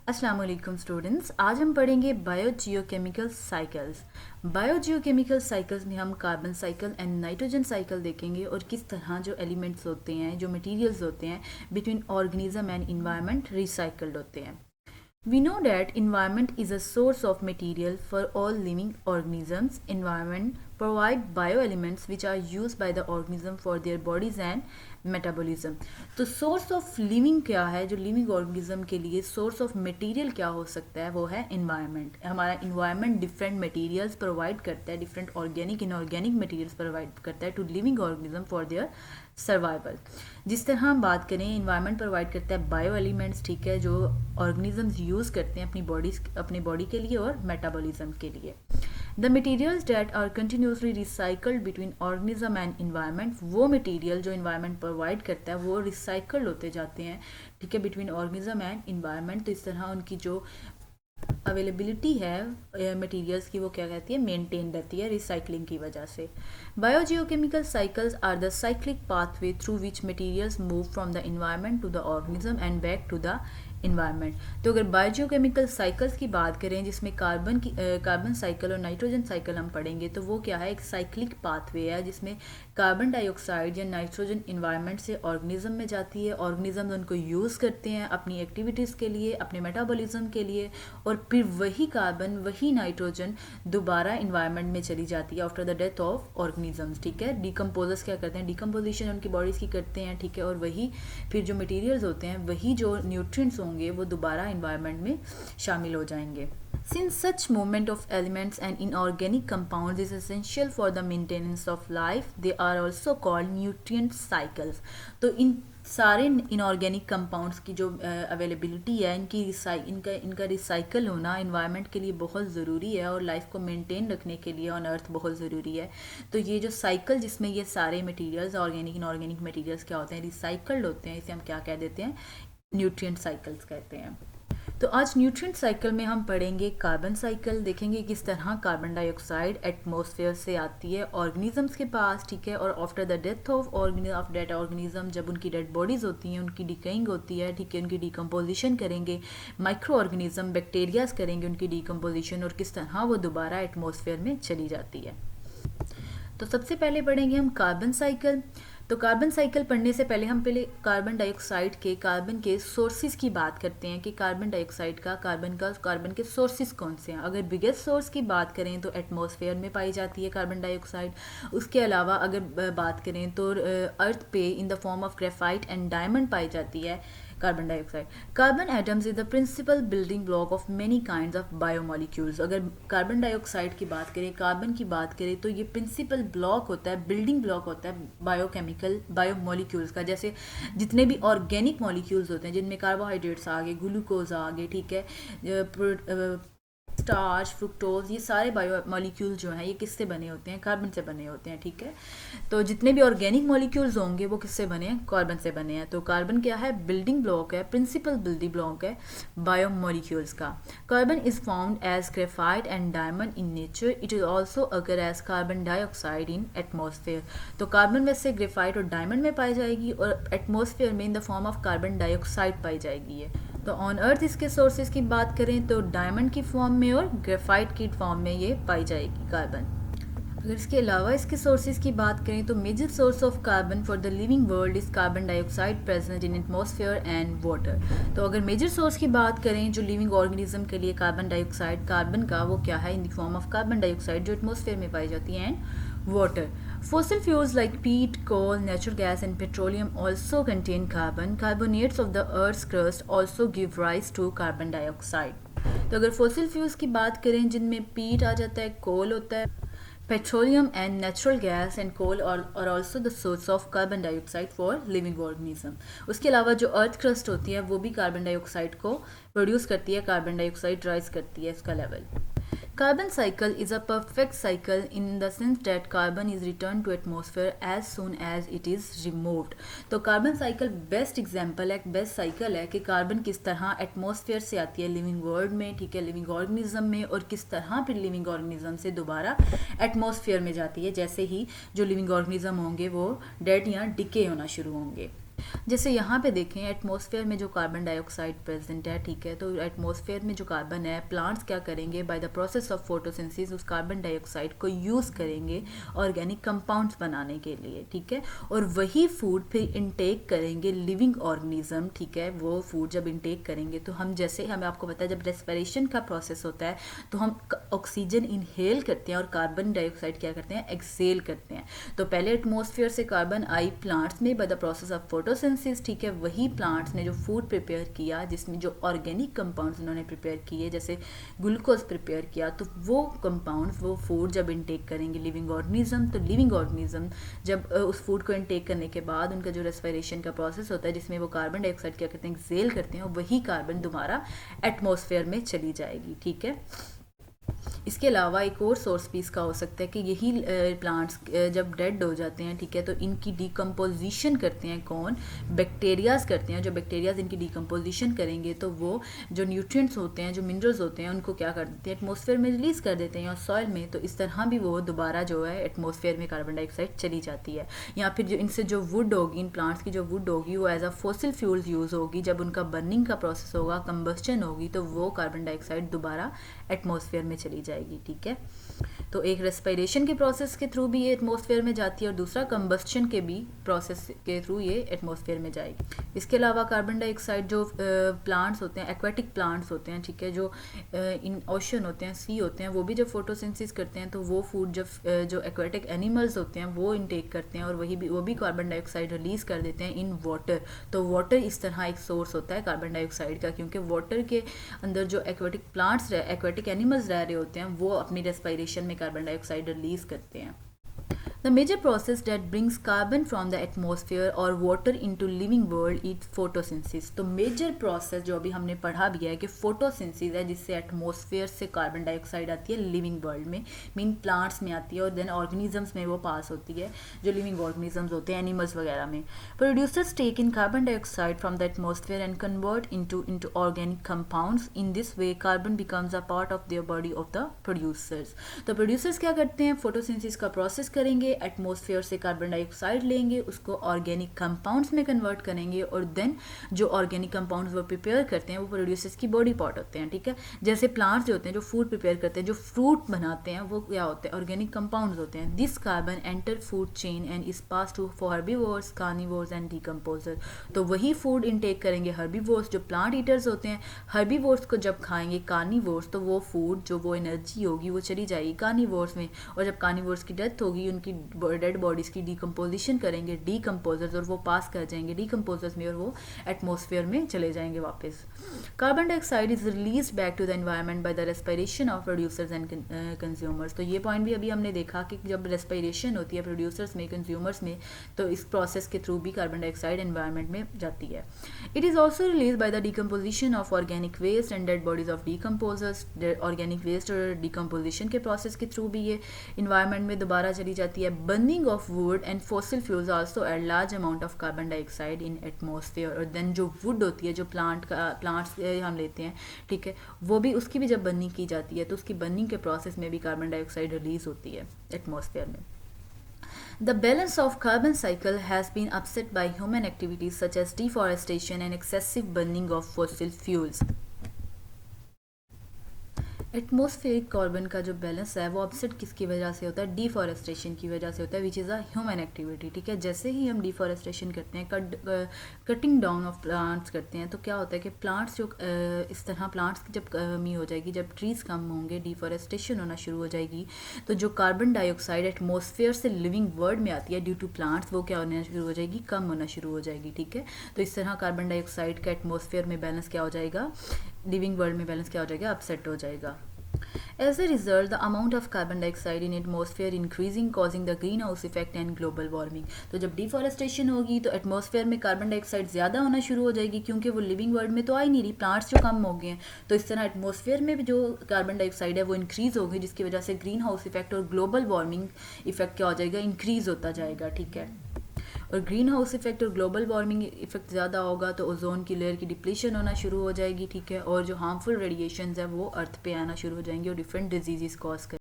अस्सलाम वालेकुम स्टूडेंट्स, आज हम पढ़ेंगे बायोजियोकेमिकल साइकिल्स। बायोजियोकेमिकल साइकिल्स में हम carbon cycle and nitrogen cycle देखेंगे और किस तरह जो एलिमेंट्स होते हैं, जो मटेरियल्स होते हैं between organism and environment recycled होते हैं। We know that environment is a source of material for all living organisms. Environment provide bioelements which are used by the organism for their bodies and metabolism. तो source of living क्या है, जो living organism के लिए source of material क्या हो सकता है, वो है environment. हमारा environment different materials provide करता है, different organic inorganic materials provide करता है to living organism for their survival. जिस तरह हम बात करें, इन्वायरमेंट प्रोवाइड करता है बायो एलिमेंट्स, ठीक है, जो ऑर्गेनिजम्स यूज़ करते हैं अपनी बॉडी के लिए और मेटाबॉलिज्म के लिए। The materials that are continuously recycled between organism and environment, वो मटीरियल जो इन्वायरमेंट प्रोवाइड करता है वो रिसाइकल्ड होते जाते हैं, ठीक है, बिटवीन ऑर्गेनिज्म एंड इन्वायरमेंट। तो इस तरह उनकी जो अवेलेबिलिटी है मटेरियल्स की, वो क्या कहती है, मेंटेन रहती है रिसाइकलिंग की वजह से। Biogeochemical cycles are the cyclic pathway through which materials move from the environment to the organism and back to the environment. तो अगर बायोजियोकेमिकल साइकिल्स की बात करें, जिसमें कार्बन साइकिल और नाइट्रोजन साइकिल हम पढ़ेंगे, तो वो क्या है, एक साइक्लिक पाथवे है जिसमें कार्बन डाइऑक्साइड या नाइट्रोजन इन्वायरमेंट से ऑर्गेनिज्म में जाती है, ऑर्गेनिज्म उनको यूज़ करते हैं अपनी एक्टिविटीज़ के लिए, अपने मेटाबॉलिज्म के लिए, और फिर वही कार्बन, वही नाइट्रोजन दोबारा इन्वायरमेंट में चली जाती है after the death of organisms, ठीक है। डिकम्पोजर्स क्या करते हैं, डिकम्पोजिशन उनकी बॉडीज़ की करते हैं, ठीक है, और वही फिर जो मटेरियल्स होते हैं, वही जो न्यूट्रिएंट्स होंगे वो दोबारा इन्वायरमेंट में शामिल हो जाएंगे। Since such movement of elements and inorganic compounds is essential for the maintenance of life, they are also called nutrient cycles. तो इन सारे इनऑर्गेनिक कंपाउंड्स की जो अवेलेबिलिटी है, इनका रिसाइकल होना इन्वायरमेंट के लिए बहुत ज़रूरी है और लाइफ को मेंटेन रखने के लिए ऑन अर्थ बहुत ज़रूरी है। तो ये जो साइकिल जिसमें ये सारे मटेरियल्स, ऑर्गेनिक इनऑर्गेनिक मटेरियल्स क्या होते हैं, रिसाइकल्ड होते हैं, इसे हम क्या कह देते हैं, न्यूट्रिएंट साइकिल्स कहते हैं। तो आज न्यूट्रिएंट साइकिल में हम पढ़ेंगे कार्बन साइकिल, देखेंगे किस तरह कार्बन डाइऑक्साइड एटमॉस्फेयर से आती है ऑर्गेनिजम्स के पास, ठीक है, और after the death of that organism, जब उनकी डेड बॉडीज़ होती हैं, उनकी डिकेइंग होती है, ठीक है, उनकी डिकम्पोजिशन करेंगे, माइक्रो ऑर्गेनिज्म बैक्टीरियाज करेंगे उनकी डिकम्पोजिशन, और किस तरह वो दोबारा एटमॉस्फेयर में चली जाती है। तो सबसे पहले पढ़ेंगे हम कार्बन साइकिल। तो कार्बन साइकिल पढ़ने से पहले हम कार्बन डाइऑक्साइड के, कार्बन के सोर्सेज की बात करते हैं कि कार्बन डाइऑक्साइड का, कार्बन के सोर्सेज कौन से हैं। अगर बिगेस्ट सोर्स की बात करें तो एटमॉस्फेयर में पाई जाती है कार्बन डाइऑक्साइड। उसके अलावा अगर बात करें तो अर्थ पे in the form of graphite and diamond पाई जाती है carbon dioxide. Carbon atoms is the principal building block of many kinds of biomolecules. अगर कार्बन डाइऑक्साइड की बात करें, कार्बन की बात करें, तो ये प्रिंसिपल ब्लॉक होता है, बिल्डिंग ब्लॉक होता है बायोमोलिक्यूल्स का। जैसे जितने भी ऑर्गेनिक मॉलिक्यूल्स होते हैं, जिनमें कार्बोहाइड्रेट्स आ गए, ग्लूकोज आ गए, ठीक है, स्टार्च, फ्रुक्टोज, ये सारे बायो मॉलिक्यूल्स जो हैं ये किससे बने होते हैं, कार्बन से बने होते हैं, ठीक है। तो जितने भी ऑर्गेनिक मॉलिक्यूल्स होंगे वो किससे बने हैं, कार्बन से बने हैं। तो कार्बन क्या है, बिल्डिंग ब्लॉक है, प्रिंसिपल बिल्डिंग ब्लॉक है बायो मॉलिक्यूल्स का। Carbon is found as graphite and diamond in nature, it is also occur as carbon dioxide in atmosphere. तो कार्बन वैसे ग्रेफाइट और डायमंड में पाई जाएगी और एटमॉस्फेयर में in the form of carbon dioxide पाई जाएगी ये। तो ऑन अर्थ इसके सोर्सेज की बात करें तो डायमंड की फॉर्म में और ग्रेफाइट की फॉर्म में ये पाई जाएगी कार्बन। अगर इसके अलावा इसके सोर्सेज की बात करें तो major source of carbon for the living world is carbon dioxide present in atmosphere and water. तो अगर मेजर सोर्स की बात करें जो लिविंग ऑर्गेनिज्म के लिए कार्बन डाइऑक्साइड, कार्बन का, वो क्या है, इन the form of carbon dioxide जो एटमॉस्फेयर में पाई जाती है, and water. Fossil fuels like peat, coal, natural gas and petroleum also contain carbon. Carbonates of the Earth's crust also give rise to carbon dioxide. तो अगर fossil fuels की बात करें जिनमें पीट आ जाता है, कोल होता है, petroleum and natural gas and coal are also the source of carbon dioxide for living organism. उसके अलावा जो अर्थ क्रस्ट होती है वो भी कार्बन डाइऑक्साइड को प्रोड्यूस करती है, कार्बन डाइऑक्साइड राइज करती है इसका level. Carbon cycle is a perfect cycle in the sense that carbon is returned to atmosphere as soon as it is removed. तो कार्बन साइकिल बेस्ट एग्जाम्पल है, best cycle है कि carbon किस तरह atmosphere से आती है लिविंग वर्ल्ड में, ठीक है, लिविंग ऑर्गेनिज्म में, और किस तरह फिर लिविंग ऑर्गेनिज्म से दोबारा एटमॉस्फेयर में जाती है जैसे ही जो लिविंग ऑर्गेनिज्म होंगे वो डेड या डिके होना शुरू होंगे। जैसे यहाँ पे देखें एटमॉस्फेयर में जो कार्बन डाइऑक्साइड प्रेजेंट है, ठीक है, तो एटमॉस्फेयर में जो कार्बन है प्लांट्स क्या करेंगे, by the process of photosynthesis उस कार्बन डाइऑक्साइड को यूज़ करेंगे ऑर्गेनिक कंपाउंड्स बनाने के लिए, ठीक है, और वही फूड फिर इनटेक करेंगे लिविंग ऑर्गेनिज्म, ठीक है, वो फूड जब इनटेक करेंगे तो हम जैसे हमें आपको पता है जब रेस्पिरेशन का प्रोसेस होता है तो हम ऑक्सीजन इनहेल करते हैं और कार्बन डाइऑक्साइड क्या करते हैं, एक्सेल करते हैं। तो पहले एटमॉस्फेयर से कार्बन आई प्लांट्स में by the process of photosynthesis, ठीक है, वही प्लांट्स ने जो फूड प्रिपेयर किया जिसमें जो ऑर्गेनिक कंपाउंड्स उन्होंने प्रिपेयर किए जैसे ग्लूकोज प्रिपेयर किया, तो वो कंपाउंड्स वो फूड जब इनटेक करेंगे लिविंग ऑर्गेनिज्म, तो लिविंग ऑर्गेनिज्म जब उस फूड को इनटेक करने के बाद उनका जो रेस्पिरेशन का प्रोसेस होता है जिसमें वो कार्बन डाइऑक्साइड क्या करते हैं, एक्सेल करते हैं, और वही कार्बन दोबारा एटमॉस्फेयर में चली जाएगी, ठीक है। इसके अलावा एक और सोर्स भी इसका हो सकता है कि यही प्लांट्स जब डेड हो जाते हैं, ठीक है, तो इनकी डिकम्पोजिशन करते हैं कौन, बैक्टीरियाज करते हैं। जो बैक्टीरियाज इनकी डिकम्पोजिशन करेंगे तो वो जो न्यूट्रिएंट्स होते हैं, जो मिनरल्स होते हैं, उनको क्या कर देते हैं, एटमॉस्फेयर में रिलीज कर देते हैं और सॉइल में, तो इस तरह भी वो दोबारा जो है एटमॉस्फेयर में कार्बन डाइऑक्साइड चली जाती है। या फिर जो इनसे जो वुड होगी, इन प्लांट्स की जो वुड होगी वो as a fossil fuels use होगी, जब उनका बर्निंग का प्रोसेस होगा, कंबस्टन होगी, तो वो कार्बन डाइऑक्साइड दोबारा एटमॉस्फेयर में चली जाएगी, ठीक है। तो एक रेस्पिरेशन के प्रोसेस के थ्रू भी ये एटमॉस्फेयर में जाती है और दूसरा कंबस्टन के भी प्रोसेस के थ्रू ये एटमॉस्फेयर में जाएगी। इसके अलावा कार्बन डाइऑक्साइड जो प्लांट्स होते हैं, एक्वेटिक प्लांट्स होते हैं, ठीक है, जो इन ओशन होते हैं, सी होते हैं, वो भी जब फोटोसिंथेसिस करते हैं तो वो फूड जब जो एक्वेटिक एनिमल्स होते हैं वो इनटेक करते हैं और वो भी कार्बन डाइऑक्साइड रिलीज कर देते हैं इन वाटर। तो वाटर इस तरह एक सोर्स होता है कार्बन डाइऑक्साइड का, क्योंकि वाटर के अंदर जो एक्वेटिक प्लांट्स एक्वेटिक एनिमल्स रह रहे होते हैं वो अपनी रेस्पिरेशन में कार्बन डाइऑक्साइड रिलीज करते हैं। The major process that brings carbon from the atmosphere or water into living world is photosynthesis। तो मेजर प्रोसेस जो अभी हमने पढ़ा भी है कि फोटोसिंथेसिस है, जिससे एटमॉस्फेयर से कार्बन डाइऑक्साइड आती है लिविंग वर्ल्ड में, मीन प्लांट्स में आती है और देन ऑर्गेनिजम्स में वो पास होती है, जो लिविंग ऑर्गेनिजम्स होते हैं एनिमल्स वगैरह में। Producers take in carbon dioxide from the atmosphere and convert into organic compounds. In this way carbon becomes a part of their body of the producers. तो प्रोड्यूसर्स क्या करते हैं, फोटोसिंथेसिस का process करेंगे, एटमॉस्फेयर से carbon dioxide लेंगे, उसको organic compounds में कन्वर्ट करेंगे और देन जो ऑर्गेनिक कंपाउंड्स वो प्रिपेयर करते हैं वो प्रोड्यूसर्स की बॉडी पार्ट होते हैं, ठीक है। जैसे प्लांट्स जो होते हैं जो फूड प्रिपेयर करते हैं, जो फ्रूट बनाते हैं, वो क्या होते हैं, ऑर्गेनिक कंपाउंड्स होते हैं। This carbon enter food chain and is pass to for herbivores, carnivores and decomposer. तो वही फूड इनटेक करेंगे हर्बीवोर्स जो प्लांट ईटर्स होते हैं। हर्बीवोर्स को जब खाएंगे कार्निवोर्स, तो वो फूड जो वो एनर्जी होगी वो चली जाएगी कार्निवोर्स में, और जब कार्निवोर्स की डेथ होगी उनकी डेड बॉडीज की डिकम्पोजिशन करेंगे डीकम्पोजर्स, और वो पास कर जाएंगे डीकम्पोजर्स में और वो एटमॉस्फेयर में चले जाएंगे वापस। Carbon dioxide is release back to the environment by the respiration of producers and consumers. तो ये पॉइंट भी अभी हमने देखा कि जब रेस्पिरेशन होती है प्रोड्यूसर्स में, कंज्यूमर्स में, तो इस प्रोसेस के थ्रू भी कार्बन डाइऑक्साइड एनवायरनमेंट में जाती है। It is also release by the decomposition of organic waste and dead bodies of decomposers. Organic waste और डिकम्पोजिशन के प्रोसेस के थ्रू भी ये इन्वायरमेंट में दोबारा चली जाती है। Burning of wood and fossil fuels also add large amount of carbon dioxide in atmosphere. और देन जो वुड होती है, जो प्लांट्स हम लेते हैं, ठीक है, वो भी उसकी भी जब बर्निंग की जाती है तो उसकी बर्निंग के प्रोसेस में भी कार्बन डाइऑक्साइड रिलीज होती है एटमॉस्फेयर में। The balance of carbon cycle has been upset by human activities such as deforestation and excessive burning of fossil fuels। Atmospheric carbon का जो बैलेंस है वो अपसेट किसकी वजह से होता है, डिफॉरेस्टेशन की वजह से होता है, which is a human activity, ठीक है। जैसे ही हम डिफॉरेस्टेशन करते हैं, कटिंग डाउन ऑफ प्लांट्स करते हैं, तो क्या होता है कि प्लांट्स जो इस तरह प्लांट्स की जब कमी हो जाएगी, जब ट्रीज़ कम होंगे, डिफॉरेस्टेशन होना शुरू हो जाएगी, तो जो कार्बन डाइऑक्साइड एटमॉस्फेयर से लिविंग वर्ल्ड में आती है ड्यू टू प्लांट्स, वो क्या होना शुरू हो जाएगी, कम होना शुरू हो जाएगी, ठीक है। तो इस तरह कार्बन डाइऑक्साइड का एटमॉस्फेयर में बैलेंस क्या हो जाएगा, लिविंग वर्ल्ड में बैलेंस क्या हो जाएगा, अपसेट हो जाएगा। As a result, the amount of carbon dioxide in atmosphere increasing, causing the greenhouse effect and global warming। तो जब डिफॉरेस्टेशन होगी तो एटमॉस्फेयर में कार्बन डाइऑक्साइड ज़्यादा होना शुरू हो जाएगी, क्योंकि वो लिविंग वर्ल्ड में तो आ ही नहीं रही, प्लांट्स जो कम हो गए हैं, तो इस तरह एटमॉस्फेयर में भी जो कार्बन डाइऑक्साइड है वो इंक्रीज़ होगी, जिसकी वजह से ग्रीन हाउस इफेक्ट और ग्लोबल वार्मिंग इफेक्ट क्या हो जाएगा, इंक्रीज़ होता जाएगा, ठीक है। और ग्रीन हाउस इफेक्ट और ग्लोबल वार्मिंग इफेक्ट ज़्यादा होगा तो ओजोन की लेयर की डिप्लीशन होना शुरू हो जाएगी, ठीक है, और जो हार्मफुल रेडिएशंस है वो अर्थ पे आना शुरू हो जाएंगे और डिफरेंट डिजीज़ कॉज कर